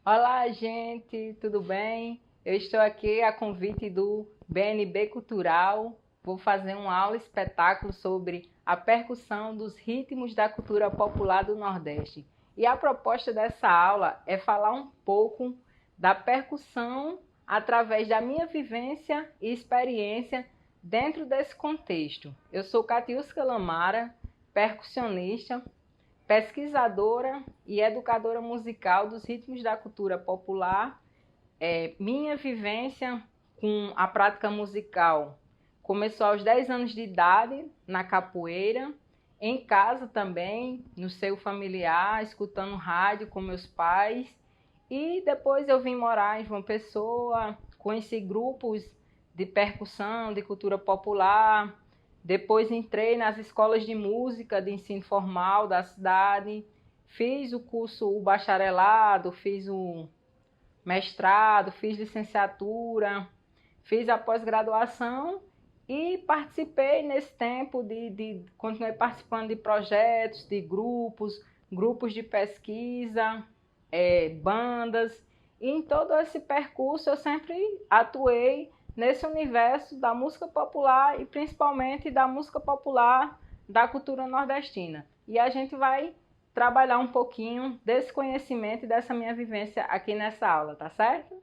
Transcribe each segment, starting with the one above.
Olá, gente, tudo bem? Eu estou aqui a convite do BNB Cultural. Vou fazer uma aula espetáculo sobre a percussão dos ritmos da cultura popular do Nordeste. E a proposta dessa aula é falar um pouco da percussão através da minha vivência e experiência dentro desse contexto. Eu sou Catiusca Lamara, percussionista, pesquisadora e educadora musical dos ritmos da cultura popular. Minha vivência com a prática musical começou aos 10 anos de idade, na capoeira, em casa também, no seio familiar, escutando rádio com meus pais. E depois eu vim morar em João Pessoa, conheci grupos de percussão, de cultura popular. Depois entrei nas escolas de música de ensino formal da cidade, fiz o curso, o bacharelado, fiz o mestrado, fiz licenciatura, fiz a pós-graduação e participei nesse tempo continuei participando de projetos, de grupos de pesquisa, bandas. E em todo esse percurso eu sempre atuei nesse universo da música popular e principalmente da música popular da cultura nordestina. E a gente vai trabalhar um pouquinho desse conhecimento e dessa minha vivência aqui nessa aula, tá certo?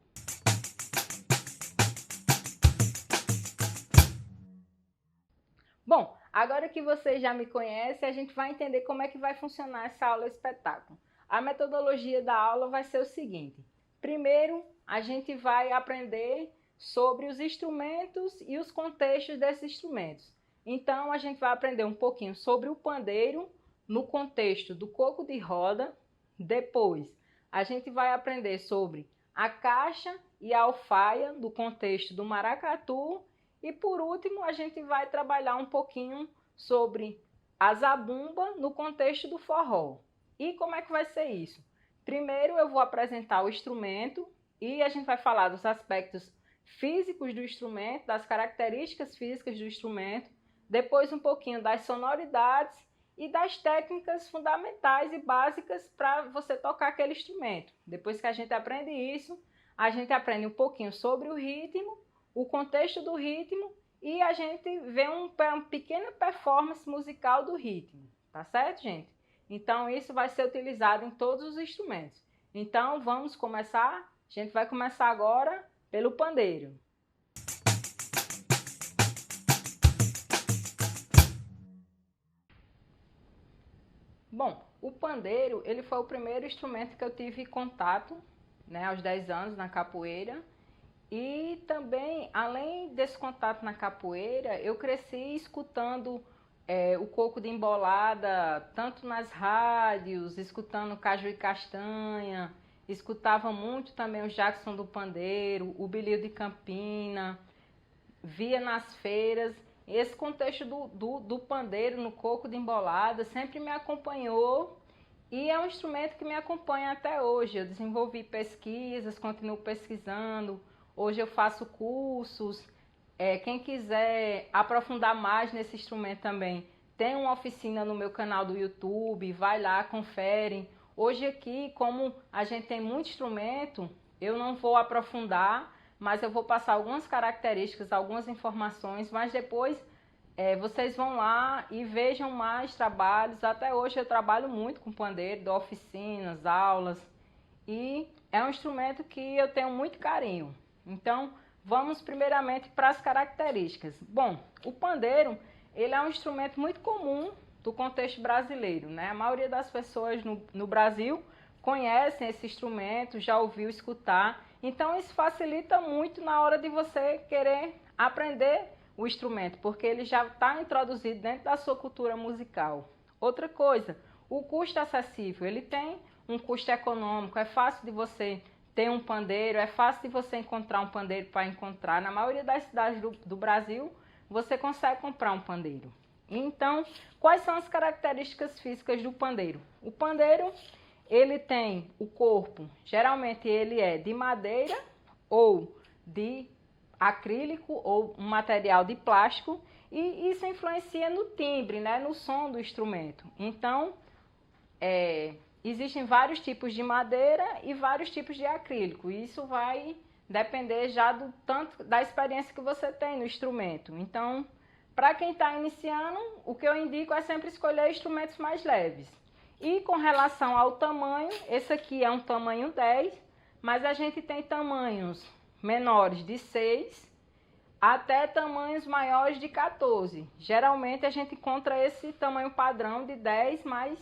Bom, agora que você já me conhece, a gente vai entender como é que vai funcionar essa aula espetáculo. A metodologia da aula vai ser o seguinte: primeiro, a gente vai aprender sobre os instrumentos e os contextos desses instrumentos. Então, a gente vai aprender um pouquinho sobre o pandeiro no contexto do coco de roda. Depois, a gente vai aprender sobre a caixa e a alfaia no contexto do maracatu. E por último, a gente vai trabalhar um pouquinho sobre a zabumba no contexto do forró. E como é que vai ser isso? Primeiro eu vou apresentar o instrumento e a gente vai falar dos aspectos físicos do instrumento, das características físicas do instrumento, depois um pouquinho das sonoridades e das técnicas fundamentais e básicas para você tocar aquele instrumento. Depois que a gente aprende isso, a gente aprende um pouquinho sobre o ritmo, o contexto do ritmo e a gente vê uma pequena performance musical do ritmo, tá certo, gente? Então isso vai ser utilizado em todos os instrumentos. Então vamos começar? A gente vai começar agora pelo pandeiro. Bom, o pandeiro, ele foi o primeiro instrumento que eu tive contato, né, aos 10 anos na capoeira. E também, além desse contato na capoeira, eu cresci escutando o coco de embolada, tanto nas rádios, escutando Caju e Castanha, escutava muito também o Jackson do Pandeiro, o Bilio de Campina, via nas feiras. Esse contexto do pandeiro no coco de embolada sempre me acompanhou e é um instrumento que me acompanha até hoje. Eu desenvolvi pesquisas, continuo pesquisando. Hoje eu faço cursos. Quem quiser aprofundar mais nesse instrumento também, tem uma oficina no meu canal do YouTube, vai lá, confere. Hoje aqui, como a gente tem muito instrumento, eu não vou aprofundar, mas eu vou passar algumas características, algumas informações, mas depois vocês vão lá e vejam mais trabalhos. Até hoje eu trabalho muito com pandeiro, dou oficinas, aulas, e é um instrumento que eu tenho muito carinho. Então, vamos primeiramente para as características. Bom, o pandeiro, ele é um instrumento muito comum do contexto brasileiro, né? A maioria das pessoas no Brasil conhecem esse instrumento, já ouviu escutar. Então, isso facilita muito na hora de você querer aprender o instrumento, porque ele já está introduzido dentro da sua cultura musical. Outra coisa, o custo acessível, ele tem um custo econômico, é fácil de você ter um pandeiro, é fácil de você encontrar um pandeiro para encontrar. Na maioria das cidades do Brasil, você consegue comprar um pandeiro. Então, quais são as características físicas do pandeiro? O pandeiro, ele tem o corpo, geralmente ele é de madeira ou de acrílico ou um material de plástico, e isso influencia no timbre, né, no som do instrumento. Então, existem vários tipos de madeira e vários tipos de acrílico. Isso vai depender já do tanto da experiência que você tem no instrumento. Então, para quem está iniciando, o que eu indico é sempre escolher instrumentos mais leves. E com relação ao tamanho, esse aqui é um tamanho 10, mas a gente tem tamanhos menores de 6 até tamanhos maiores de 14. Geralmente a gente encontra esse tamanho padrão de 10, mas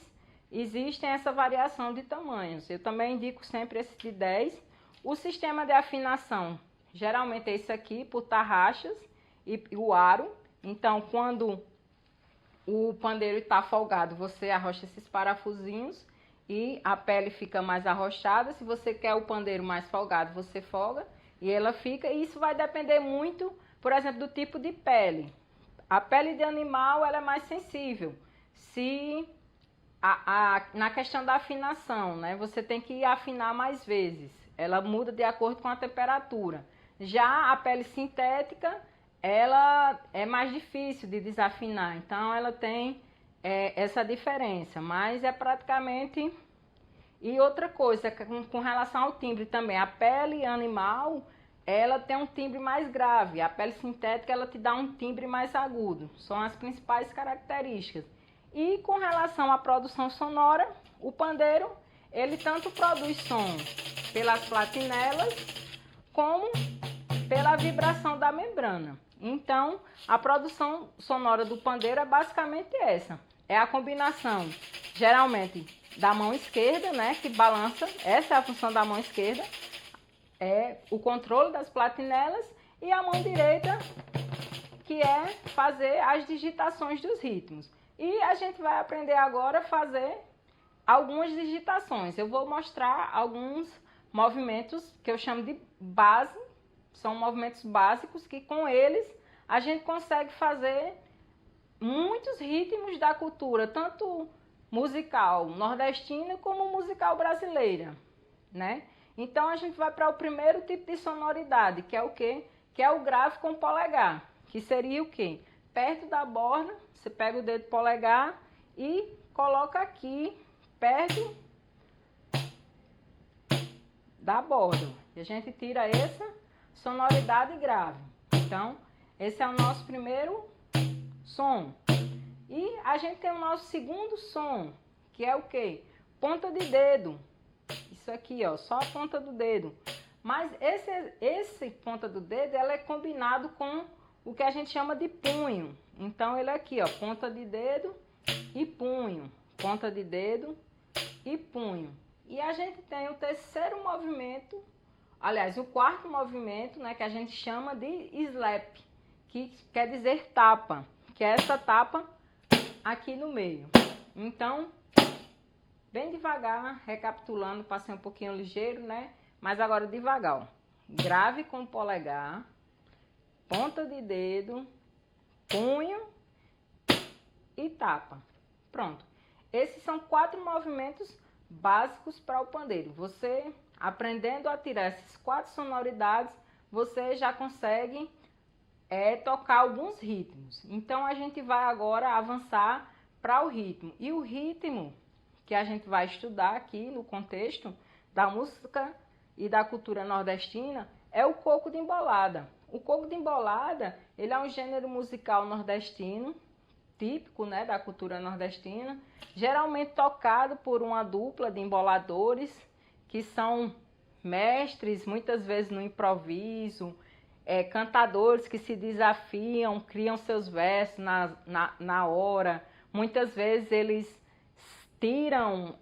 existem essa variação de tamanhos. Eu também indico sempre esse de 10. O sistema de afinação, geralmente é esse aqui, por tarraxas e o aro. Então, quando o pandeiro está folgado, você arrocha esses parafusinhos e a pele fica mais arrochada. Se você quer o pandeiro mais folgado, você folga e ela fica. E isso vai depender muito, por exemplo, do tipo de pele. A pele de animal ela é mais sensível. Na questão da afinação, né, você tem que afinar mais vezes. Ela muda de acordo com a temperatura. Já a pele sintética, ela é mais difícil de desafinar. Então, ela tem essa diferença. Mas é praticamente... E outra coisa, com relação ao timbre também. A pele animal, ela tem um timbre mais grave. A pele sintética, ela te dá um timbre mais agudo. São as principais características. E com relação à produção sonora, o pandeiro, ele tanto produz som pelas platinelas, como pela vibração da membrana. Então, a produção sonora do pandeiro é basicamente essa. É a combinação, geralmente, da mão esquerda, né, que balança. Essa é a função da mão esquerda. É o controle das platinelas. E a mão direita, que é fazer as digitações dos ritmos. E a gente vai aprender agora a fazer algumas digitações. Eu vou mostrar alguns movimentos que eu chamo de base. São movimentos básicos que com eles a gente consegue fazer muitos ritmos da cultura, tanto musical nordestina como musical brasileira, né? Então a gente vai para o primeiro tipo de sonoridade, que é o quê? Que é o grave com polegar, que seria o quê? Perto da borda, você pega o dedo polegar e coloca aqui perto da borda. E a gente tira essa sonoridade grave. Então, esse é o nosso primeiro som. E a gente tem o nosso segundo som, que é o quê? Ponta de dedo. Isso aqui, ó, só a ponta do dedo. Mas esse ponta do dedo, ela é combinado com o que a gente chama de punho. Então, ele é aqui, ó, ponta de dedo e punho. Ponta de dedo e punho. E a gente tem o terceiro movimento, aliás, o quarto movimento, né, que a gente chama de slap, que quer dizer tapa, que é essa tapa aqui no meio. Então, bem devagar, recapitulando, passei um pouquinho ligeiro, né, mas agora devagar, ó. Grave com o polegar, ponta de dedo, punho e tapa. Pronto. Esses são 4 movimentos básicos para o pandeiro. Você, aprendendo a tirar essas 4 sonoridades, você já consegue tocar alguns ritmos. Então, a gente vai agora avançar para o ritmo. E o ritmo que a gente vai estudar aqui no contexto da música e da cultura nordestina é o coco de embolada. O coco de embolada, ele é um gênero musical nordestino, típico, né, da cultura nordestina, geralmente tocado por uma dupla de emboladores, que são mestres, muitas vezes no improviso, cantadores que se desafiam, criam seus versos na hora. Muitas vezes eles tiram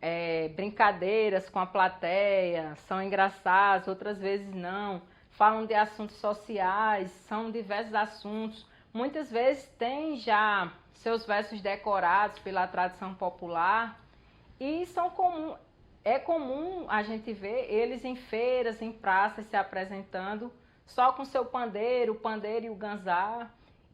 brincadeiras com a plateia, são engraçados, outras vezes não. Falam de assuntos sociais, são diversos assuntos. Muitas vezes tem já seus versos decorados pela tradição popular e é comum a gente ver eles em feiras, em praças se apresentando só com seu pandeiro, o pandeiro e o ganzá.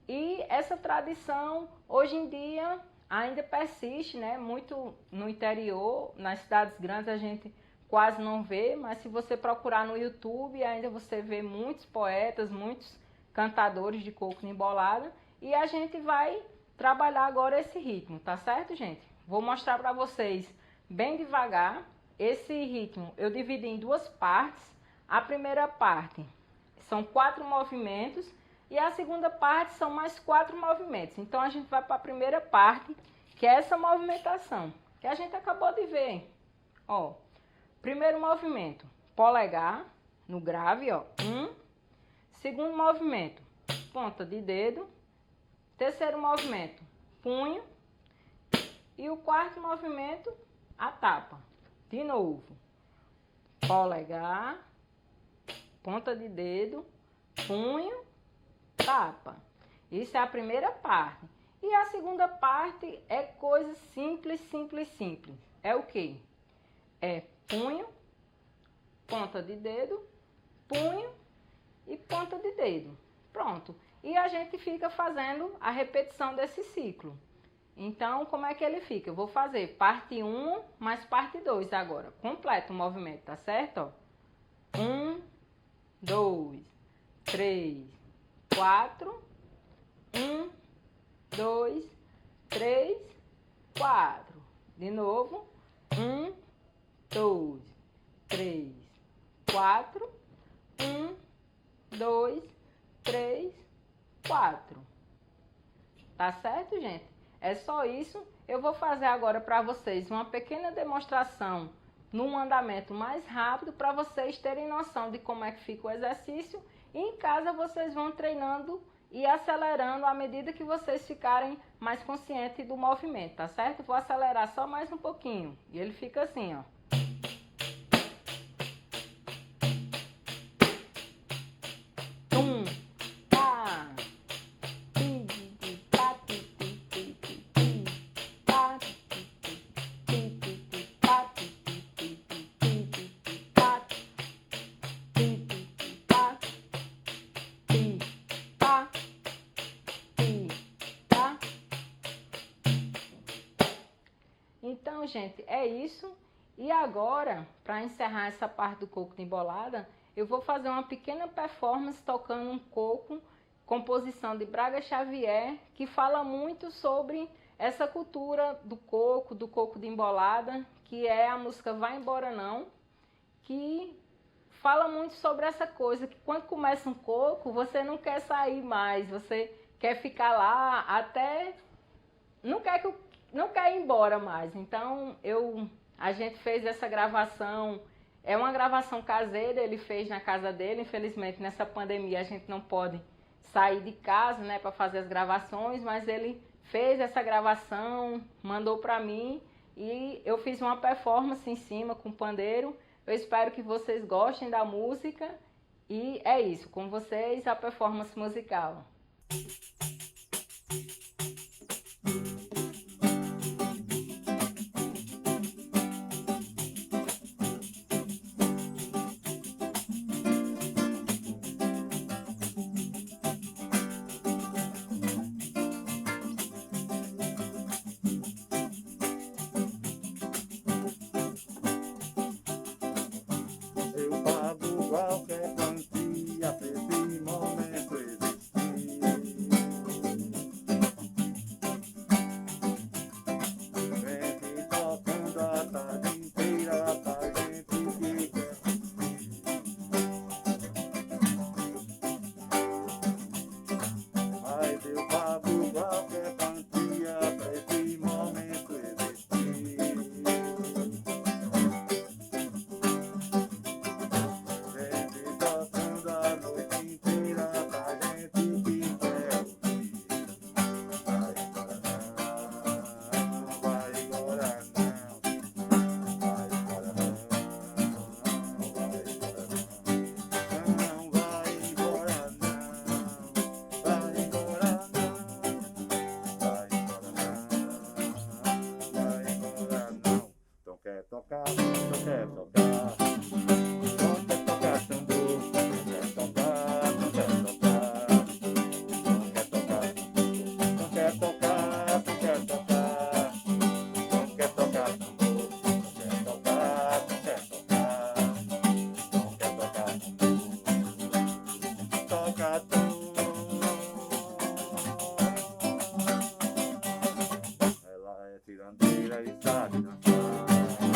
E essa tradição hoje em dia ainda persiste, né? Muito no interior, nas cidades grandes a gente quase não vê, mas se você procurar no YouTube ainda você vê muitos poetas, muitos cantadores de coco embolada. E a gente vai trabalhar agora esse ritmo, tá certo, gente? Vou mostrar para vocês bem devagar. Esse ritmo eu dividi em duas partes. A primeira parte são 4 movimentos e a segunda parte são mais 4 movimentos. Então a gente vai para a primeira parte, que é essa movimentação que a gente acabou de ver. Ó, primeiro movimento, polegar no grave, ó, 1. Segundo movimento, ponta de dedo. Terceiro movimento, punho. E o quarto movimento, a tapa. De novo, polegar, ponta de dedo, punho, tapa. Isso é a primeira parte. E a segunda parte é coisa simples, simples, simples. É o quê? É punho, ponta de dedo, punho e ponta de dedo. Pronto. E a gente fica fazendo a repetição desse ciclo. Então, como é que ele fica? Eu vou fazer parte 1 mais parte 2 agora. Completo o movimento, tá certo? 1, 2, 3, 4. 1, 2, 3, 4. De novo. 1, 2, 3, 4. 1, 2, 3, 4. Tá certo, gente? É só isso. Eu vou fazer agora para vocês uma pequena demonstração num andamento mais rápido para vocês terem noção de como é que fica o exercício. E em casa vocês vão treinando e acelerando à medida que vocês ficarem mais conscientes do movimento, tá certo? Vou acelerar só mais um pouquinho. E ele fica assim, ó. Então, gente, é isso. E agora, para encerrar essa parte do coco de embolada, eu vou fazer uma pequena performance tocando um coco, composição de Braga Xavier, que fala muito sobre essa cultura do coco de embolada, que é a música Vai Embora Não, que fala muito sobre essa coisa, que quando começa um coco, você não quer sair mais, você quer ficar lá até... não quer ir embora mais. Então, a gente fez essa gravação, é uma gravação caseira, ele fez na casa dele. Infelizmente, nessa pandemia, a gente não pode sair de casa, né, para fazer as gravações, mas ele fez essa gravação, mandou para mim e eu fiz uma performance em cima com pandeiro. Eu espero que vocês gostem da música e é isso, com vocês a performance musical. Qualquer quantia pra esse momento existir. Vem tocando a tarde inteira pra gente que quer curtir. Mas eu pago qualquer quantia pra esse momento existir. Quer tocar, não quer tocar, não quer tocar tambor, não quer tocar, não quer tocar, não quer tocar, não quer tocar, não quer tocar, não quer tocar tambor, não quer tocar, não quer tocar, não quer tocar tambor, toca tambor. Ela é tirandeira e sabe dançar.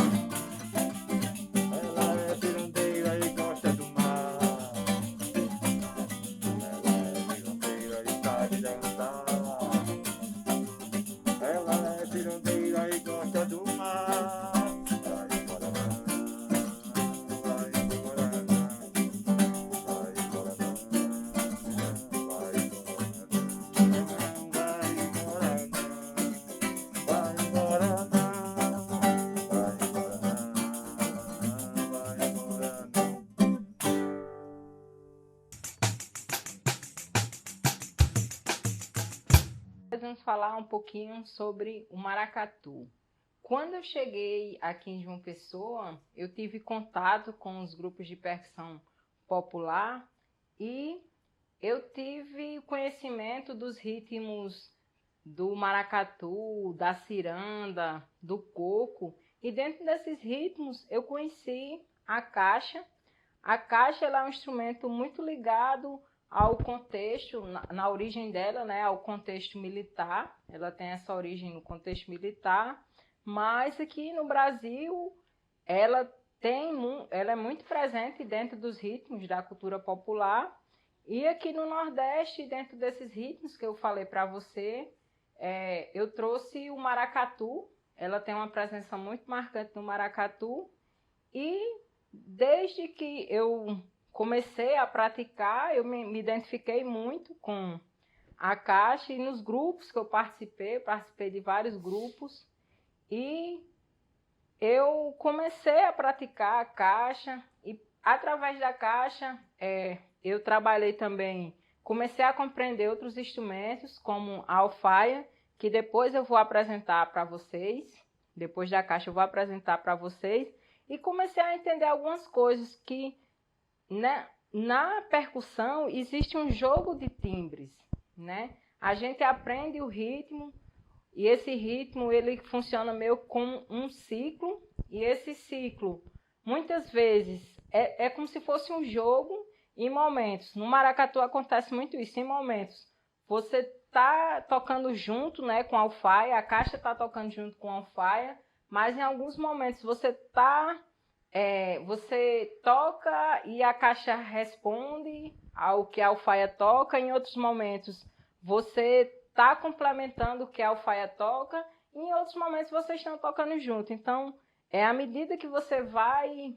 vamos falar um pouquinho sobre o maracatu. Quando eu cheguei aqui em João Pessoa, eu tive contato com os grupos de percussão popular e eu tive conhecimento dos ritmos do maracatu, da ciranda, do coco. E dentro desses ritmos eu conheci a caixa. A caixa ela é um instrumento muito ligado ao contexto, na origem dela, né, ao contexto militar. Ela tem essa origem no contexto militar, mas aqui no Brasil ela é muito presente dentro dos ritmos da cultura popular. E aqui no Nordeste, dentro desses ritmos que eu falei para você, eu trouxe o maracatu. Ela tem uma presença muito marcante no maracatu. E desde que eu comecei a praticar, eu me identifiquei muito com a caixa. E nos grupos que eu participei de vários grupos. E eu comecei a praticar a caixa. E através da caixa, eu trabalhei também, comecei a compreender outros instrumentos, como a alfaia, que depois eu vou apresentar para vocês. Depois da caixa eu vou apresentar para vocês. E comecei a entender algumas coisas que, né, na percussão existe um jogo de timbres, né? A gente aprende o ritmo e esse ritmo ele funciona meio como um ciclo. E esse ciclo, muitas vezes, é como se fosse um jogo. Em momentos, no maracatu acontece muito isso, em momentos você está tocando junto, né, com a alfaia, a caixa está tocando junto com a alfaia, mas em alguns momentos você toca e a caixa responde ao que a alfaia toca, em outros momentos você está complementando o que a alfaia toca, e em outros momentos vocês estão tocando junto. Então, à medida que você vai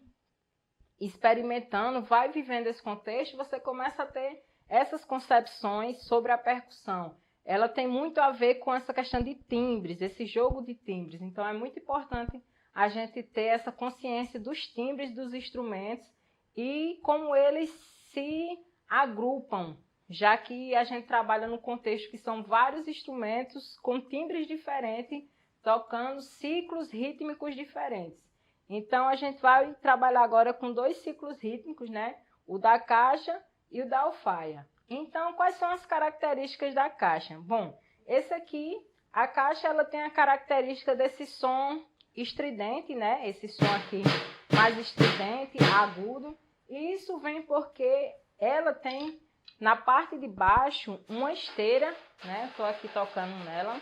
experimentando, vai vivendo esse contexto, você começa a ter essas concepções sobre a percussão. Ela tem muito a ver com essa questão de timbres, esse jogo de timbres. Então é muito importante a gente ter essa consciência dos timbres dos instrumentos e como eles se agrupam, já que a gente trabalha no contexto que são vários instrumentos com timbres diferentes, tocando ciclos rítmicos diferentes. Então, a gente vai trabalhar agora com dois ciclos rítmicos, né? O da caixa e o da alfaia. Então, quais são as características da caixa? Bom, esse aqui, a caixa, ela tem a característica desse som estridente, né? Esse som aqui mais estridente, agudo. E isso vem porque ela tem, na parte de baixo, uma esteira, né? Estou aqui tocando nela.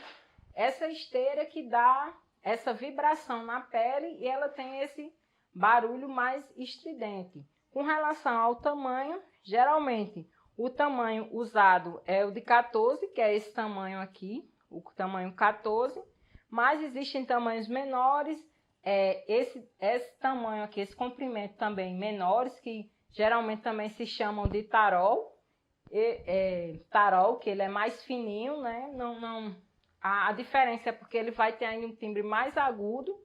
Essa esteira que dá essa vibração na pele e ela tem esse barulho mais estridente. Com relação ao tamanho, geralmente o tamanho usado é o de 14, que é esse tamanho aqui, o tamanho 14, mas existem tamanhos menores, esse tamanho aqui, esse comprimento também menores, que geralmente também se chamam de tarol, tarol, que ele é mais fininho, né? A diferença é porque ele vai ter ainda um timbre mais agudo.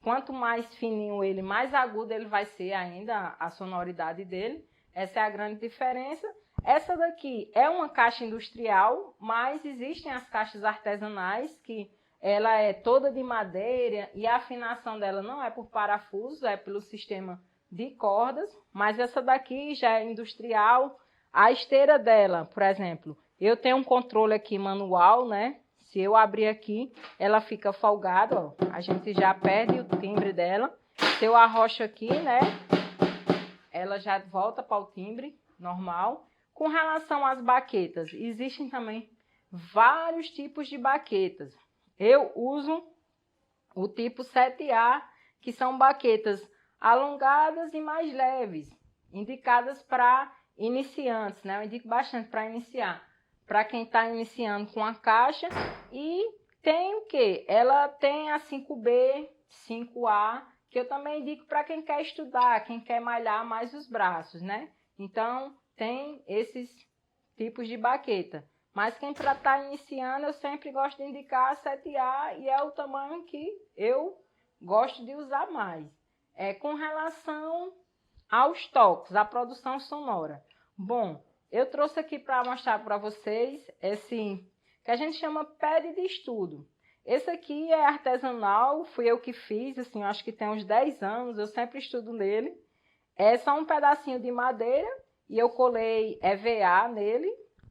Quanto mais fininho ele, mais agudo ele vai ser ainda a sonoridade dele. Essa é a grande diferença. Essa daqui é uma caixa industrial, mas existem as caixas artesanais, que ela é toda de madeira e a afinação dela não é por parafuso, é pelo sistema de cordas. Mas essa daqui já é industrial. A esteira dela, por exemplo, eu tenho um controle aqui manual, né? Se eu abrir aqui, ela fica folgada, ó. A gente já perde o timbre dela. Se eu arrocho aqui, né, ela já volta para o timbre normal. Com relação às baquetas, existem também vários tipos de baquetas. Eu uso o tipo 7A, que são baquetas alongadas e mais leves, indicadas para iniciantes, né? Eu indico bastante para iniciar. Para quem está iniciando com a caixa. E tem o que? Ela tem a 5B, 5A, que eu também indico para quem quer estudar, quem quer malhar mais os braços, né? Então, tem esses tipos de baqueta. Mas quem está iniciando, eu sempre gosto de indicar a 7A e é o tamanho que eu gosto de usar mais. Com relação aos toques, à produção sonora. Bom, eu trouxe aqui para mostrar para vocês esse que a gente chama pad de estudo. Esse aqui é artesanal, fui eu que fiz, assim, eu acho que tem uns 10 anos, eu sempre estudo nele. É só um pedacinho de madeira e eu colei EVA nele,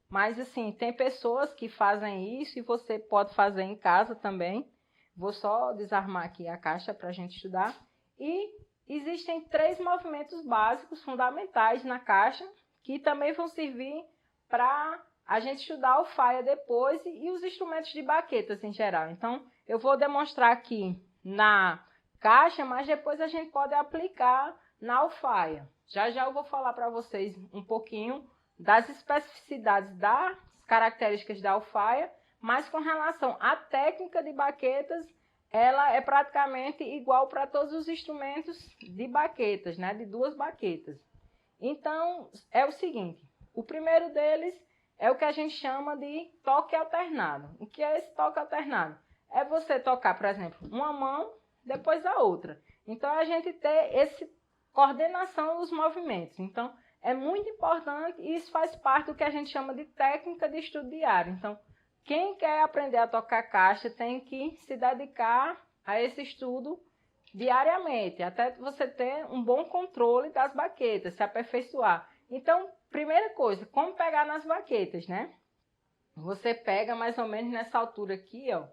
mas assim, tem pessoas que fazem isso e você pode fazer em casa também. Vou só desarmar aqui a caixa para a gente estudar. E existem 3 movimentos básicos fundamentais na caixa que também vão servir para a gente estudar a alfaia depois e os instrumentos de baquetas em geral. Então, eu vou demonstrar aqui na caixa, mas depois a gente pode aplicar na alfaia. Já já eu vou falar para vocês um pouquinho das especificidades das características da alfaia, mas com relação à técnica de baquetas, ela é praticamente igual para todos os instrumentos de baquetas, né? De 2 baquetas. Então, é o seguinte, o primeiro deles é o que a gente chama de toque alternado. O que é esse toque alternado? É você tocar, por exemplo, uma mão, depois a outra. Então, a gente ter essa coordenação dos movimentos. Então, é muito importante e isso faz parte do que a gente chama de técnica de estudo diário. Então, quem quer aprender a tocar caixa tem que se dedicar a esse estudo diariamente, até você ter um bom controle das baquetas, se aperfeiçoar. Então, primeira coisa, como pegar nas baquetas, né? Você pega mais ou menos nessa altura aqui, ó,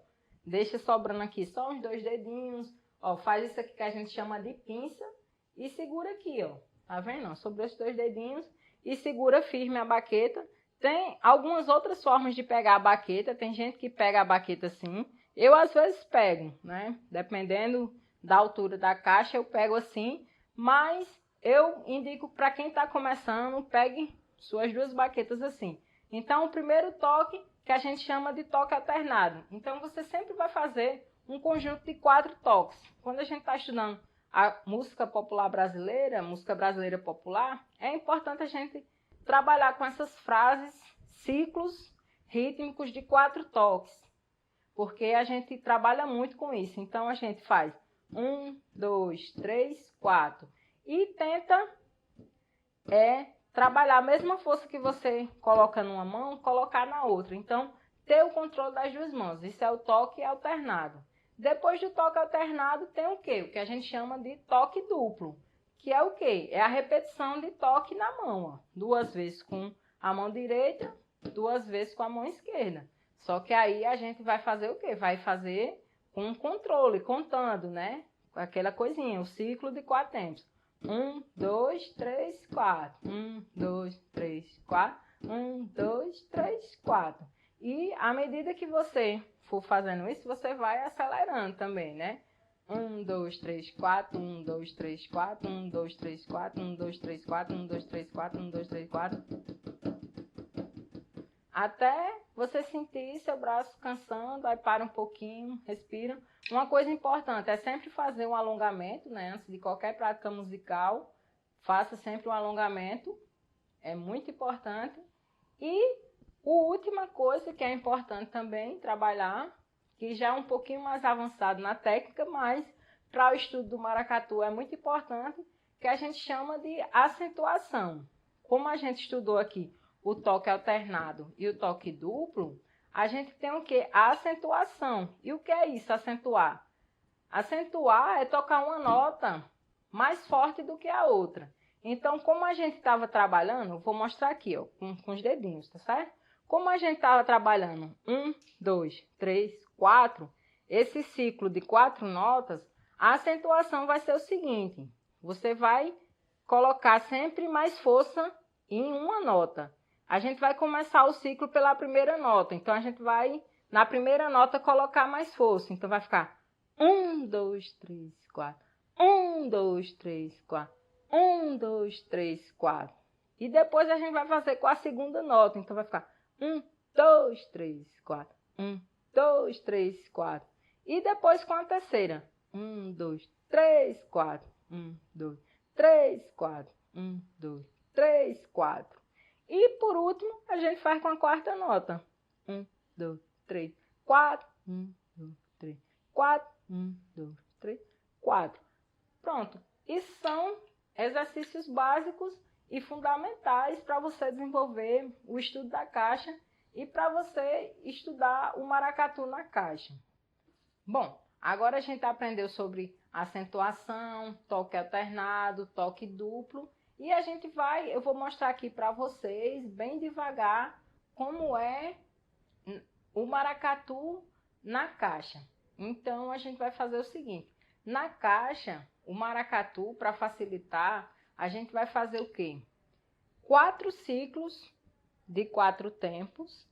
deixa sobrando aqui só uns 2 dedinhos, ó, faz isso aqui que a gente chama de pinça e segura aqui, ó, tá vendo? Sobre os 2 dedinhos e segura firme a baqueta. Tem algumas outras formas de pegar a baqueta, tem gente que pega a baqueta assim, eu às vezes pego, né? Dependendo da altura da caixa, eu pego assim, mas eu indico para quem está começando, pegue suas 2 baquetas assim. Então, o primeiro toque, que a gente chama de toque alternado. Então, você sempre vai fazer um conjunto de 4 toques. Quando a gente está estudando a música popular brasileira, música brasileira popular, é importante a gente trabalhar com essas frases, ciclos rítmicos de 4 toques, porque a gente trabalha muito com isso. Então, a gente faz 1, 2, 3, 4 e tenta trabalhar a mesma força que você coloca numa mão, colocar na outra. Então, ter o controle das 2 mãos. Isso é o toque alternado. Depois do toque alternado, tem o quê? O que a gente chama de toque duplo. Que é o quê? É a repetição de toque na mão. Ó. 2 vezes com a mão direita, 2 vezes com a mão esquerda. Só que aí a gente vai fazer o quê? Vai fazer com controle, contando, né? Aquela coisinha, o ciclo de 4 tempos. 1, 2, 3, 4. 1, 2, 3, 4. 1, 2, 3, 4. E à medida que você for fazendo isso, você vai acelerando também, né? 1, 2, 3, 4. 1, 2, 3, 4. 1, 2, 3, 4. 1, 2, 3, 4. 1, 2, 3, 4. 1, 2, 3, 4. Até você sentir seu braço cansando, aí para um pouquinho, respira. Uma coisa importante é sempre fazer um alongamento, né? Antes de qualquer prática musical, faça sempre um alongamento, é muito importante. E a última coisa que é importante também trabalhar, que já é um pouquinho mais avançado na técnica, mas para o estudo do maracatu é muito importante, que a gente chama de acentuação. Como a gente estudou aqui o toque alternado e o toque duplo, a gente tem o quê? A acentuação. E o que é isso, acentuar? Acentuar é tocar uma nota mais forte do que a outra. Então, como a gente estava trabalhando, vou mostrar aqui, ó, com os dedinhos, tá certo? Como a gente estava trabalhando 1, 2, 3, 4, esse ciclo de 4 notas, a acentuação vai ser o seguinte, você vai colocar sempre mais força em uma nota. A gente vai começar o ciclo pela primeira nota, então a gente vai, na primeira nota, colocar mais força. Então vai ficar 1, 2, 3, 4, 1, 2, 3, 4, 1, 2, 3, 4. E depois a gente vai fazer com a segunda nota, então vai ficar 1, 2, 3, 4, 1, 2, 3, 4. E depois com a terceira, 1, 2, 3, 4, 1, 2, 3, 4, 1, 2, 3, 4. E por último, a gente faz com a quarta nota. 1, 2, 3, 4. 1, 2, 3, 4. 1, 2, 3, 4. Pronto. Isso são exercícios básicos e fundamentais para você desenvolver o estudo da caixa e para você estudar o maracatu na caixa. Bom, agora a gente aprendeu sobre acentuação, toque alternado, toque duplo, e eu vou mostrar aqui para vocês, bem devagar, como é o maracatu na caixa. Então a gente vai fazer o seguinte: na caixa, o maracatu, para facilitar, a gente vai fazer o quê? 4 ciclos de 4 tempos,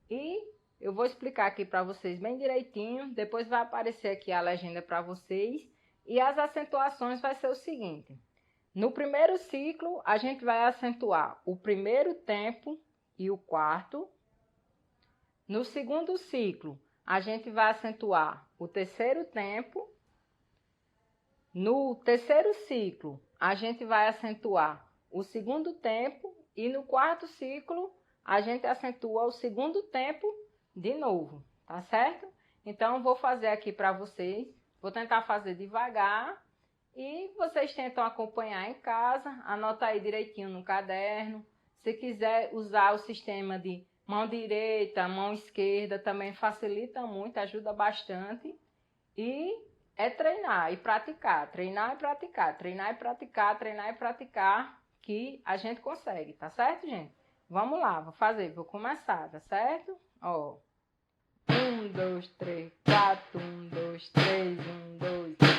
e eu vou explicar aqui para vocês bem direitinho, depois vai aparecer aqui a legenda para vocês, e as acentuações vai ser o seguinte: no primeiro ciclo, a gente vai acentuar o primeiro tempo e o quarto. No segundo ciclo, a gente vai acentuar o terceiro tempo. No terceiro ciclo, a gente vai acentuar o segundo tempo. E no quarto ciclo, a gente acentua o segundo tempo de novo, tá certo? Então, vou fazer aqui para vocês. Vou tentar fazer devagar. E vocês tentam acompanhar em casa. Anota aí direitinho no caderno. Se quiser usar o sistema de mão direita, mão esquerda, também facilita muito, ajuda bastante. E é treinar e praticar, treinar e praticar, treinar e praticar, treinar e praticar, que a gente consegue, tá certo, gente? Vamos lá, vou começar, tá certo? Ó, 1, 2, 3, 4, 1, 2, 3, 1, 2, 3.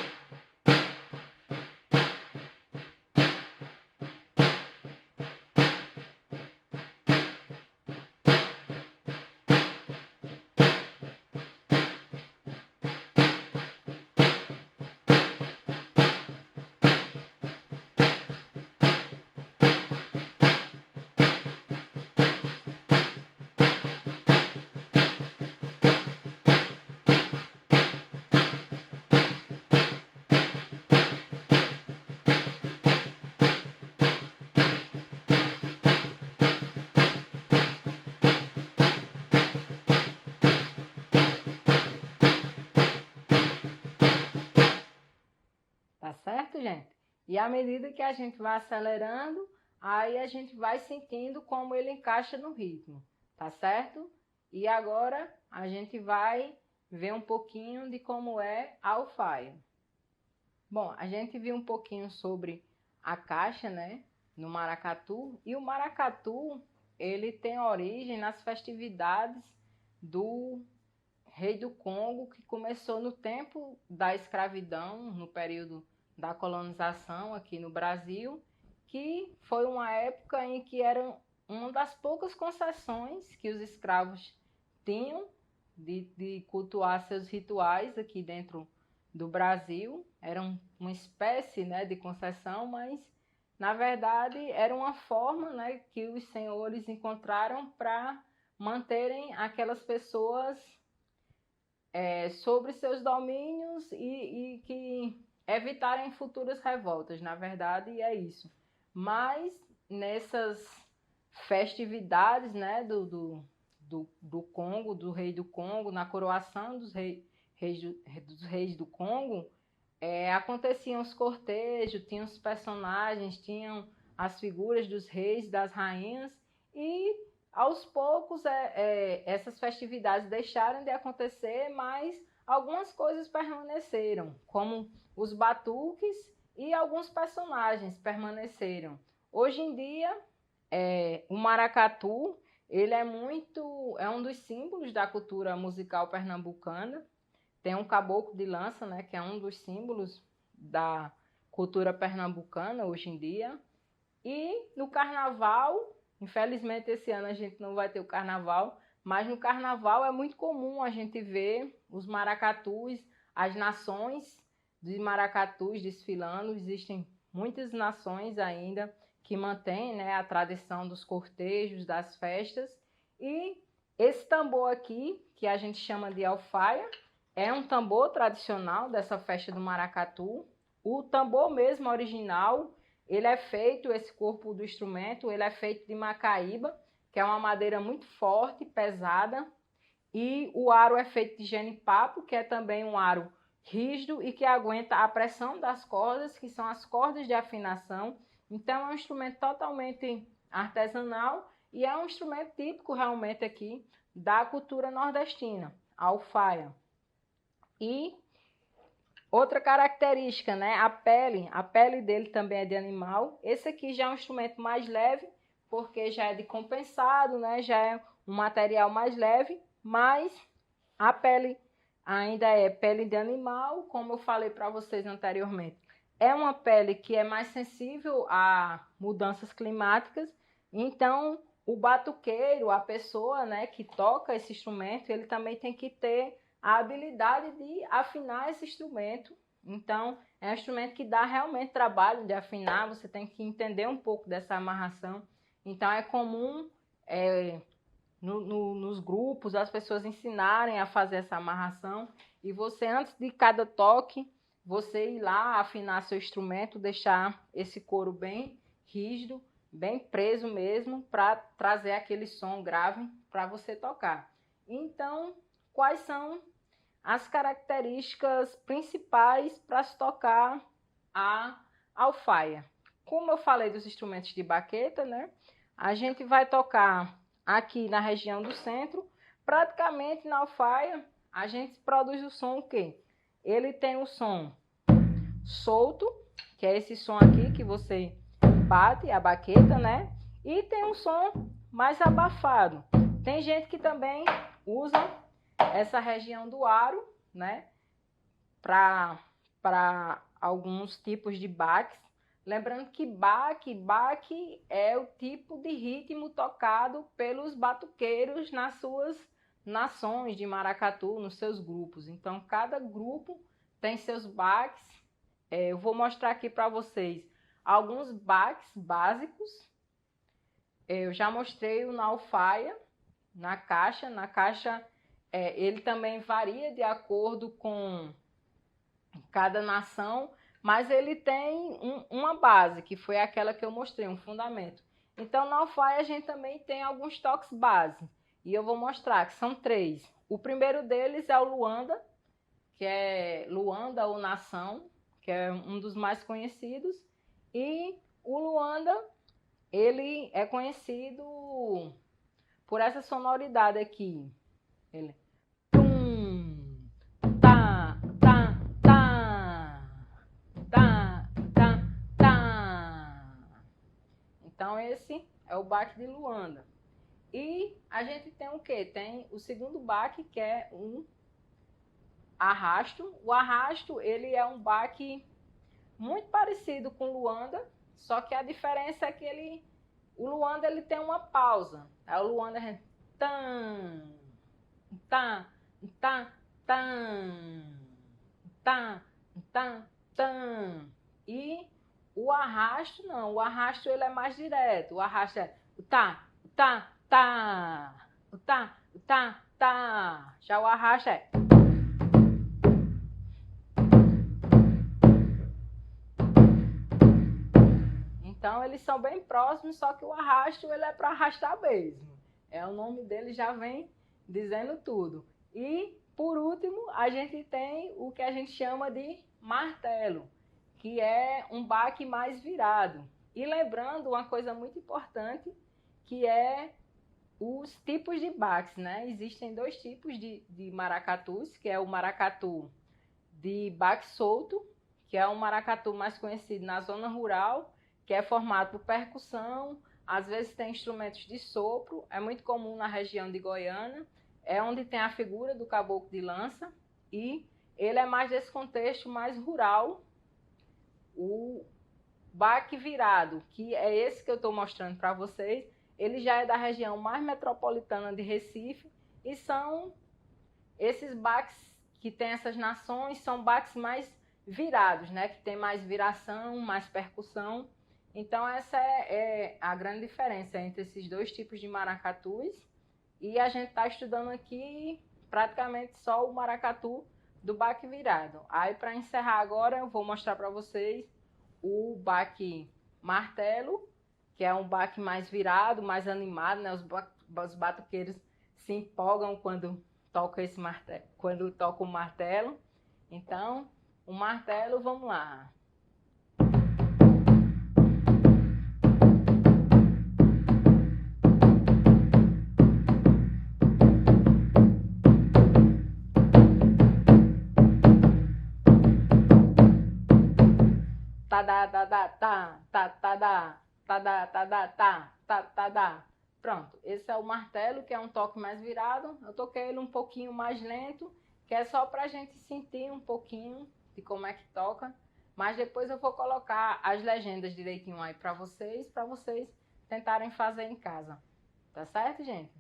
Tá certo, gente? E à medida que a gente vai acelerando, aí a gente vai sentindo como ele encaixa no ritmo, tá certo? E agora a gente vai ver um pouquinho de como é a alfaia. Bom, a gente viu um pouquinho sobre a caixa, né, no maracatu. E o maracatu, ele tem origem nas festividades do Rei do Congo, que começou no tempo da escravidão, no período da colonização aqui no Brasil, que foi uma época em que era uma das poucas concessões que os escravos tinham de cultuar seus rituais aqui dentro do Brasil. Era uma espécie, né, de concessão, mas na verdade era uma forma, né, que os senhores encontraram para manterem aquelas pessoas sobre seus domínios e que evitarem futuras revoltas, na verdade é isso. Mas nessas festividades, né, do Congo, do rei do Congo, na coroação dos reis do Congo, aconteciam os cortejos, tinham os personagens, tinham as figuras dos reis, das rainhas, e aos poucos essas festividades deixaram de acontecer, mas algumas coisas permaneceram, como os batuques, e alguns personagens permaneceram. Hoje em dia, o maracatu, ele é um dos símbolos da cultura musical pernambucana. Tem um caboclo de lança, né, que é um dos símbolos da cultura pernambucana hoje em dia. E no carnaval, infelizmente esse ano a gente não vai ter o carnaval, mas no carnaval é muito comum a gente ver os maracatus, as nações de maracatus desfilando. Existem muitas nações ainda que mantêm, né, a tradição dos cortejos, das festas. E esse tambor aqui, que a gente chama de alfaia, é um tambor tradicional dessa festa do maracatu. O tambor mesmo original, ele é feito, esse corpo do instrumento, ele é feito de macaíba, que é uma madeira muito forte, pesada. E o aro é feito de genipapo, que é também um aro rígido e que aguenta a pressão das cordas, que são as cordas de afinação. Então é um instrumento totalmente artesanal E é um instrumento típico realmente aqui da cultura nordestina, a alfaia. E outra característica, né? A pele dele também é de animal. Esse aqui já é um instrumento mais leve, porque já é de compensado, né? Já é um material mais leve, mas a pele ainda é pele de animal, como eu falei para vocês anteriormente. É uma pele que é mais sensível a mudanças climáticas, então o batuqueiro, a pessoa, né, que toca esse instrumento, ele também tem que ter a habilidade de afinar esse instrumento. Então, é um instrumento que dá realmente trabalho de afinar, você tem que entender um pouco dessa amarração. Então, é comum nos grupos as pessoas ensinarem a fazer essa amarração e você, antes de cada toque, você ir lá afinar seu instrumento, deixar esse couro bem rígido, bem preso mesmo, para trazer aquele som grave para você tocar. Então, quais são as características principais para se tocar a alfaia? Como eu falei dos instrumentos de baqueta, né? A gente vai tocar aqui na região do centro. Praticamente na alfaia a gente produz o som o quê? Ele tem o som solto, que é esse som aqui que você bate a baqueta, né? E tem um som mais abafado. Tem gente que também usa essa região do aro, né? Para alguns tipos de baques. Lembrando que baque é o tipo de ritmo tocado pelos batuqueiros nas suas nações de maracatu, nos seus grupos. Então, cada grupo tem seus baques. Eu vou mostrar aqui para vocês alguns baques básicos. Eu já mostrei o na alfaia, na caixa. Na caixa, ele também varia de acordo com cada nação, mas ele tem uma base, que foi aquela que eu mostrei, um fundamento. Então, na alfaia, a gente também tem alguns toques base. E eu vou mostrar que são 3. O primeiro deles é o Luanda, que é Luanda ou Nação, que é um dos mais conhecidos. E o Luanda, ele é conhecido por essa sonoridade aqui. Ele tum, tá, tá, tá, tá, tá, tá. Então esse é o baque de Luanda. E a gente tem o quê? Tem o segundo baque, que é um arrasto. O arrasto, ele é um baque muito parecido com o Luanda, só que a diferença é que o Luanda ele tem uma pausa. Aí o Luanda é tan, tan, tan, tan, tan, tan, tan. E o arrasto não, o arrasto ele é mais direto. O arrasto é tá, tá, tá, tá, tá, tá. Já o arrasto é então, eles são bem próximos, só que o arrasto ele é para arrastar mesmo. O nome dele já vem dizendo tudo. E, por último, a gente tem o que a gente chama de martelo, que é um baque mais virado. E lembrando uma coisa muito importante, que é os tipos de baques, né? Existem 2 tipos de maracatus, que é o maracatu de baque solto, que é um maracatu mais conhecido na zona rural, que é formado por percussão, às vezes tem instrumentos de sopro, é muito comum na região de Goiânia, é onde tem a figura do caboclo de lança, e ele é mais desse contexto mais rural. O baque virado, que é esse que eu estou mostrando para vocês, ele já é da região mais metropolitana de Recife, e são esses baques que tem essas nações, são baques mais virados, né? Que tem mais viração, mais percussão. Então, essa é a grande diferença entre esses 2 tipos de maracatus. E a gente está estudando aqui praticamente só o maracatu do baque virado. Aí, para encerrar agora, eu vou mostrar para vocês o baque martelo, que é um baque mais virado, mais animado, né? Os batuqueiros se empolgam quando tocam esse martelo, quando tocam o martelo. Então, o martelo, vamos lá. da da da tá, tá tá da, tá da tá da tá, tá tá da. Pronto, esse é o martelo, que é um toque mais virado. Eu toquei ele um pouquinho mais lento, que é só pra gente sentir um pouquinho de como é que toca. Mas depois eu vou colocar as legendas direitinho aí pra vocês tentarem fazer em casa. Tá certo, gente?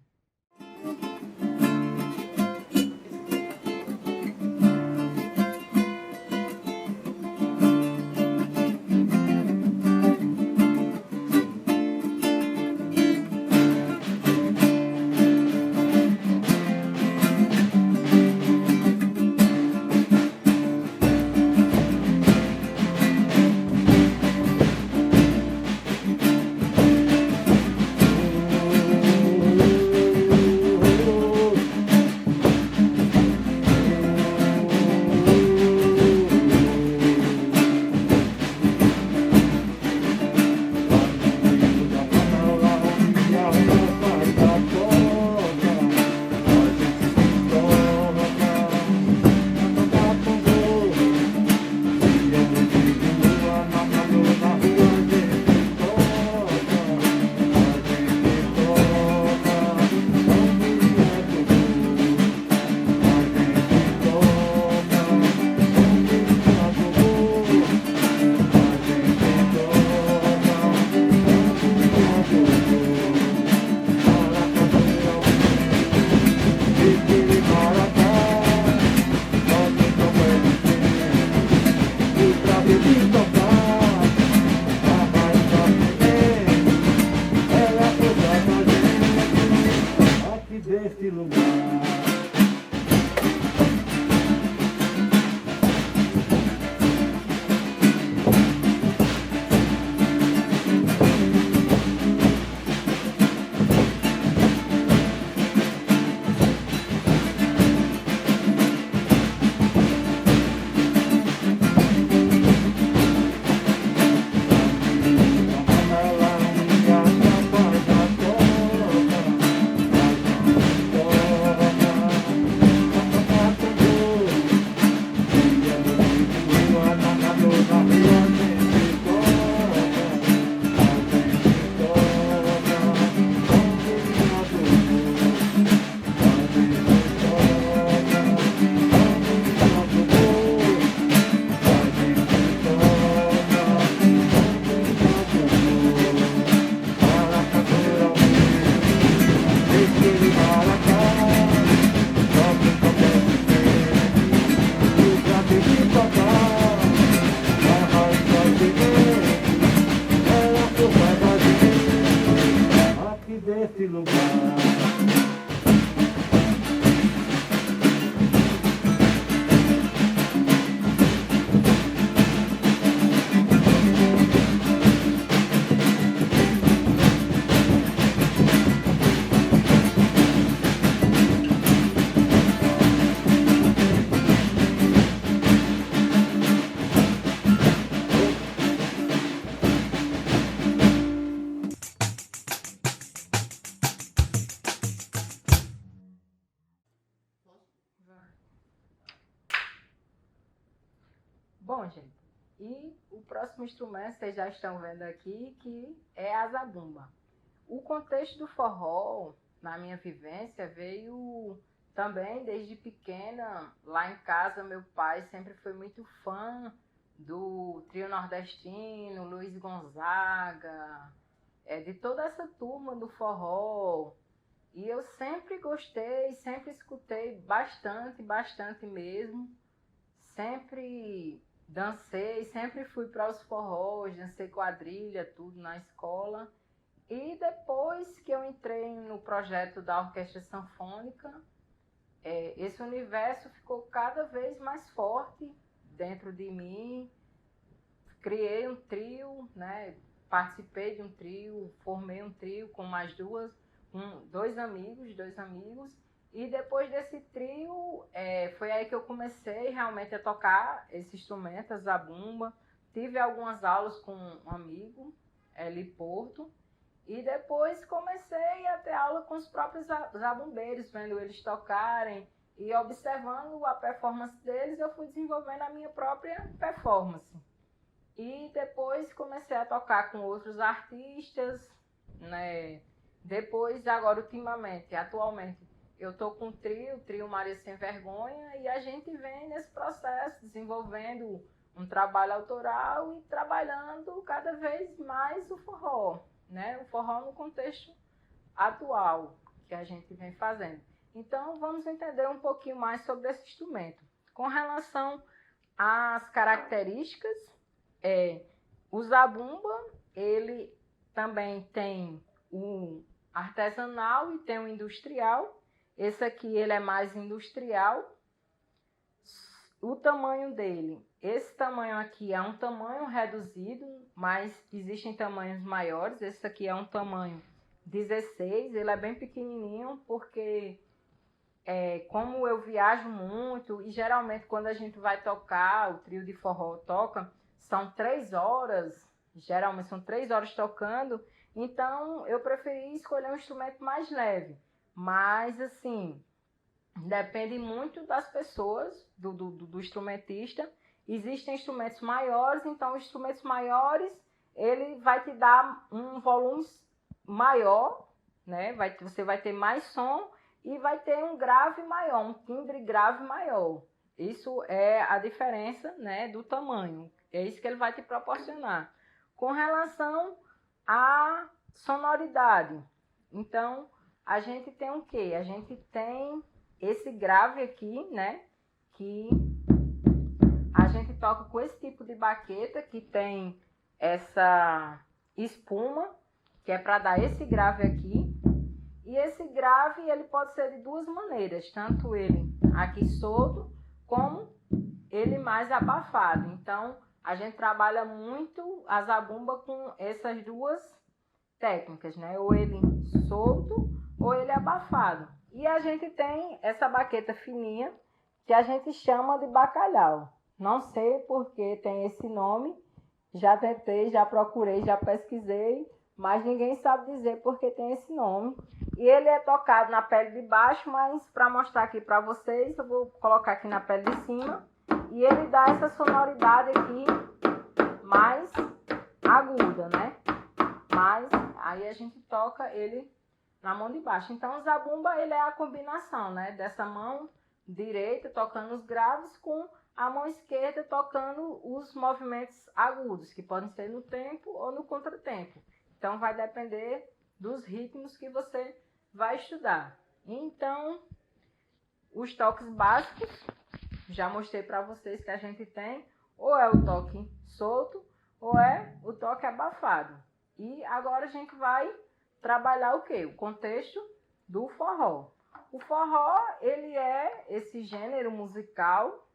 Desse lugar. Desse lugar. Bom, gente, e o próximo instrumento vocês já estão vendo aqui, que é a zabumba. O contexto do forró, na minha vivência, veio também desde pequena. Lá em casa, meu pai sempre foi muito fã do trio nordestino, Luiz Gonzaga, de toda essa turma do forró. E eu sempre gostei, sempre escutei bastante, bastante mesmo. Sempre dancei, sempre fui para os forrós, dancei quadrilha, tudo na escola. E depois que eu entrei no projeto da Orquestra Sanfônica, esse universo ficou cada vez mais forte dentro de mim. Criei um trio, né? Participei de um trio, formei um trio com mais dois amigos. E depois desse trio, foi aí que eu comecei realmente a tocar esse instrumento, a zabumba. Tive algumas aulas com um amigo, Eli Porto. E depois comecei a ter aula com os próprios zabumbeiros, vendo eles tocarem e observando a performance deles, eu fui desenvolvendo a minha própria performance. E depois comecei a tocar com outros artistas, né? Depois, agora, ultimamente, atualmente, eu tô com o trio Maria Sem Vergonha, e a gente vem nesse processo, desenvolvendo um trabalho autoral e trabalhando cada vez mais o forró, né? O forró no contexto atual que a gente vem fazendo. Então, vamos entender um pouquinho mais sobre esse instrumento. Com relação às características, o zabumba, ele também tem o artesanal e tem o industrial. Esse aqui ele é mais industrial. O tamanho dele, esse tamanho aqui é um tamanho reduzido, mas existem tamanhos maiores. Esse aqui é um tamanho 16, ele é bem pequenininho, porque como eu viajo muito e geralmente quando a gente vai tocar, o trio de forró toca, são 3 horas, geralmente são 3 horas tocando, então eu preferi escolher um instrumento mais leve. Mas assim, depende muito das pessoas, do instrumentista. Existem instrumentos maiores, então os instrumentos maiores, ele vai te dar um volume maior, né? Você vai ter mais som e vai ter um grave maior, um timbre grave maior. Isso é a diferença, né, do tamanho. É isso que ele vai te proporcionar. Com relação à sonoridade, então, a gente tem o quê? A gente tem esse grave aqui, né, que a gente toca com esse tipo de baqueta, que tem essa espuma, que é para dar esse grave aqui. E esse grave, ele pode ser de duas maneiras, tanto ele aqui solto, como ele mais abafado. Então, a gente trabalha muito a zabumba com essas duas técnicas, né? Ou ele solto, ou ele abafado. E a gente tem essa baqueta fininha, que a gente chama de bacalhau. Não sei por que tem esse nome, já tentei, já procurei, já pesquisei, mas ninguém sabe dizer por que tem esse nome. E ele é tocado na pele de baixo, mas para mostrar aqui para vocês, eu vou colocar aqui na pele de cima. E ele dá essa sonoridade aqui mais aguda, né? Mas aí a gente toca ele na mão de baixo. Então o zabumba, ele é a combinação, né? Dessa mão direita tocando os graves com a mão esquerda tocando os movimentos agudos, que podem ser no tempo ou no contratempo. Então vai depender dos ritmos que você vai estudar. Então, os toques básicos, já mostrei para vocês que a gente tem, ou é o toque solto, ou é o toque abafado. E agora a gente vai trabalhar o quê? O contexto do forró. O forró, ele é esse gênero musical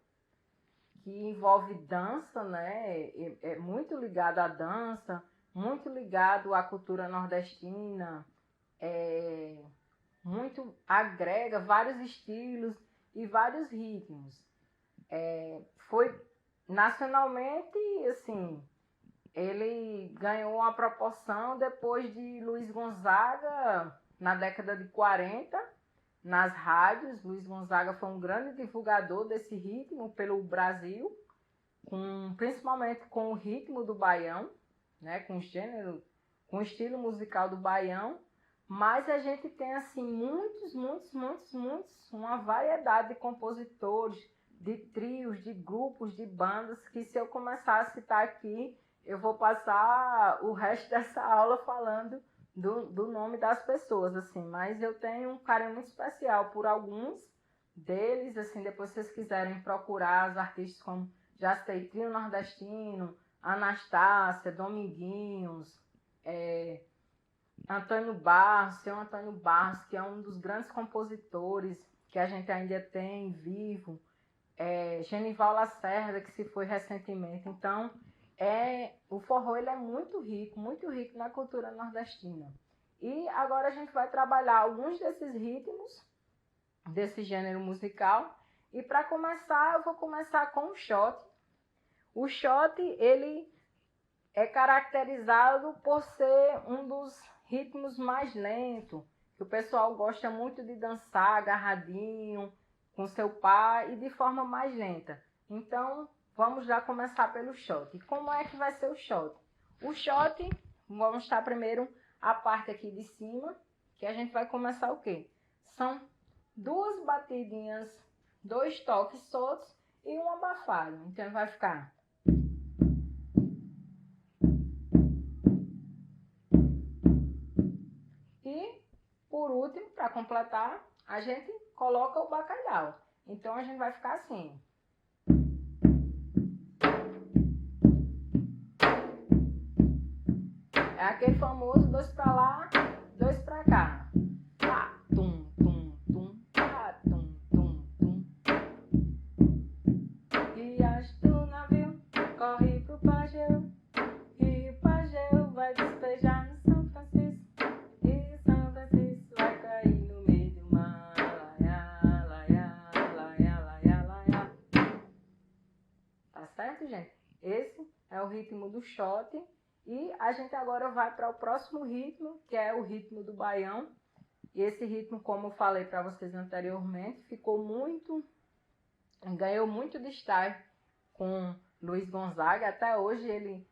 que envolve dança, né? É muito ligado à dança, muito ligado à cultura nordestina, muito agrega vários estilos e vários ritmos. Foi nacionalmente, assim, ele ganhou uma proporção depois de Luiz Gonzaga, na década de 40, nas rádios. Luiz Gonzaga foi um grande divulgador desse ritmo pelo Brasil, principalmente com o ritmo do baião, né, com o estilo musical do baião. Mas a gente tem assim muitos, uma variedade de compositores, de trios, de grupos, de bandas, que se eu começar a citar aqui, eu vou passar o resto dessa aula falando do nome das pessoas, assim. Mas eu tenho um carinho muito especial por alguns deles, assim. Depois, se vocês quiserem procurar os artistas, como já citei, Trio Nordestino, Anastácia, Dominguinhos, Antônio Barros, seu Antônio Barros, que é um dos grandes compositores que a gente ainda tem vivo, Genival Lacerda, que se foi recentemente. Então, o forró, ele é muito rico na cultura nordestina. E agora a gente vai trabalhar alguns desses ritmos, desse gênero musical. E para começar, eu vou começar com o shot. O shot, ele é caracterizado por ser um dos ritmos mais lentos, que o pessoal gosta muito de dançar agarradinho com seu par e de forma mais lenta. Então, vamos já começar pelo shot. E como é que vai ser o shot? O shot, vamos mostrar primeiro a parte aqui de cima, que a gente vai começar o quê? São 2 batidinhas, 2 toques soltos e um abafado. Então vai ficar. E por último, para completar, a gente coloca o bacalhau. Então a gente vai ficar assim. É aquele famoso 2 para lá, 2 para cá. Tá, tum, tum, tum, tá, tum, tum, tum. Riacho do navio, corre pro Pageu, e o Pageu vai despejar no São Francisco, e São Francisco vai cair no meio do mar. Laiá, laiá, laiá, laiá, laiá. Tá certo, gente? Esse é o ritmo do shot. E a gente agora vai para o próximo ritmo, que é o ritmo do baião. E esse ritmo, como eu falei para vocês anteriormente, ganhou muito destaque com Luiz Gonzaga. Até hoje ele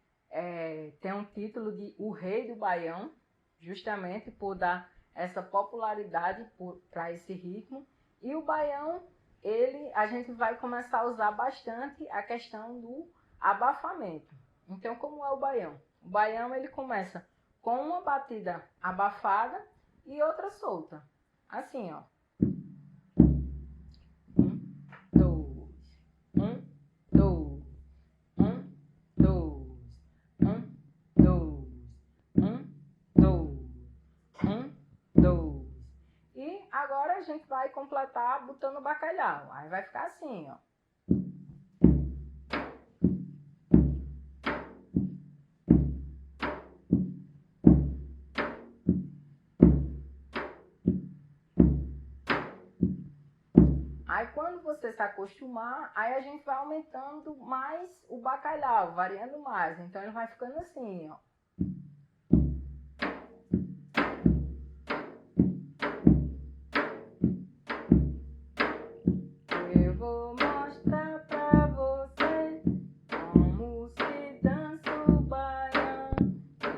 tem um título de o Rei do Baião, justamente por dar essa popularidade para esse ritmo. E o baião, a gente vai começar a usar bastante a questão do abafamento. Então, como é o baião? O baião ele começa com uma batida abafada e outra solta. Assim, ó. 1, 2, 1, 2, 1, 2, 1, 2, 1, 2, 1, 2. E agora a gente vai completar botando o bacalhau. Aí vai ficar assim, ó. Aí quando você se acostumar, aí a gente vai aumentando mais o bacalhau, variando mais. Então ele vai ficando assim, ó. Eu vou mostrar pra você como se dança o baião.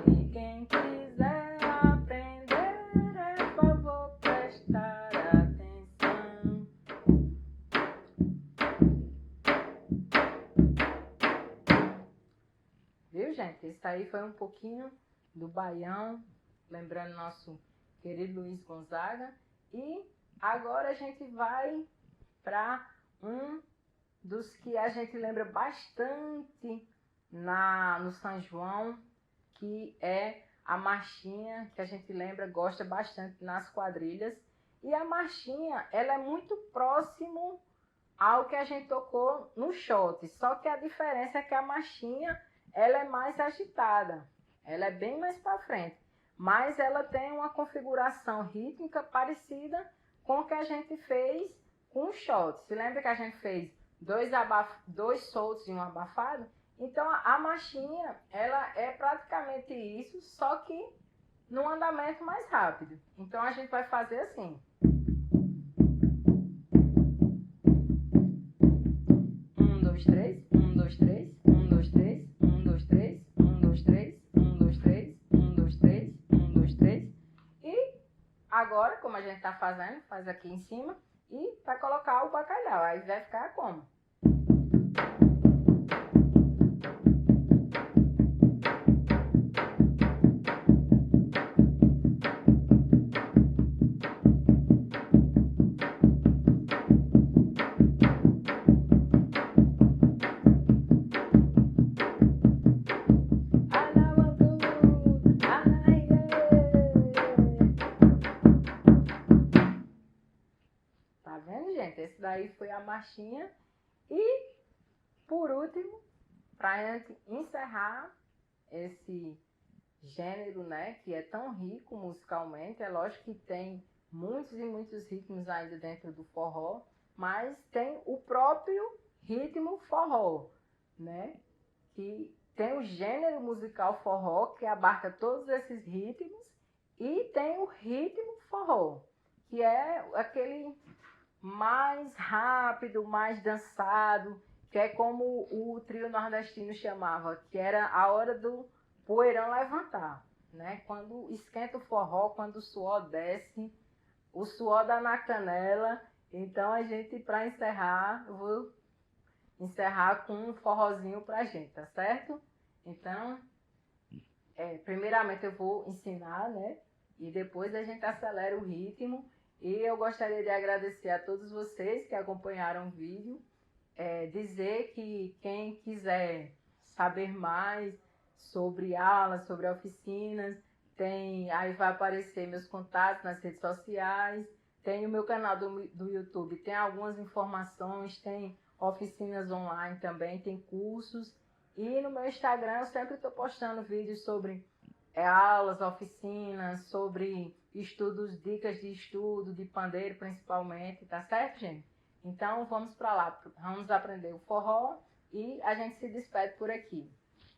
E quem quiser aprender, é favor prestar atenção. Viu, gente? Esse aí foi um pouquinho do baião, lembrando nosso querido Luiz Gonzaga. E agora a gente vai para um dos que a gente lembra bastante no São João, que é a marchinha, que a gente lembra, gosta bastante nas quadrilhas. E a marchinha, ela é muito próximo ao que a gente tocou no shot, só que a diferença é que a marchinha, ela é mais agitada, ela é bem mais para frente, mas ela tem uma configuração rítmica parecida com o que a gente fez com o shot. Se lembra que a gente fez 2 soltos e um abafado? Então a marchinha, ela é praticamente isso, só que num andamento mais rápido. Então a gente vai fazer assim. 1, 2, 3, 1, 2, 3, 1, 2, 3, 1, 2, 3, 1, 2, 3, 1, 2, 3, 1, 2, 3, 1, 2, 3. E agora, como a gente tá fazendo, faz aqui em cima e vai colocar o bacalhau. Aí vai ficar como? Tá vendo, gente? Esse daí foi a marchinha. E, por último, pra gente encerrar esse gênero, né, que é tão rico musicalmente, é lógico que tem muitos e muitos ritmos ainda dentro do forró, mas tem o próprio ritmo forró, né, que tem o gênero musical forró, que abarca todos esses ritmos, e tem o ritmo forró, que é aquele mais rápido, mais dançado, que é como o trio nordestino chamava, que era a hora do poeirão levantar, né? Quando esquenta o forró, quando o suor desce, o suor dá na canela. Então a gente, para encerrar, eu vou encerrar com um forrozinho pra gente, tá certo? Então, primeiramente eu vou ensinar, né? E depois a gente acelera o ritmo. E eu gostaria de agradecer a todos vocês que acompanharam o vídeo. Dizer que quem quiser saber mais sobre aulas, sobre oficinas, aí vai aparecer meus contatos nas redes sociais, tem o meu canal do YouTube, tem algumas informações, tem oficinas online também, tem cursos, e no meu Instagram eu sempre estou postando vídeos sobre aulas, oficinas, sobre estudos, dicas de estudo, de pandeiro principalmente, tá certo, gente? Então vamos para lá, vamos aprender o forró e a gente se despede por aqui.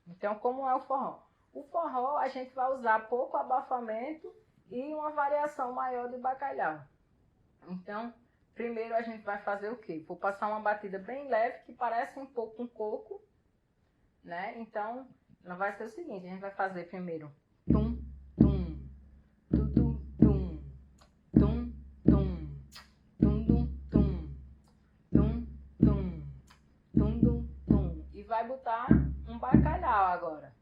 Então, como é o forró? O forró a gente vai usar pouco abafamento e uma variação maior de bacalhau. Então, primeiro a gente vai fazer o quê? Vou passar uma batida bem leve que parece um pouco um coco, né? Então, ela vai ser o seguinte, a gente vai fazer primeiro tum, tum, tum, tum, tum, tum, tum, tum, tum, tum, tum, tum, tum, tum, e vai botar um bacalhau agora.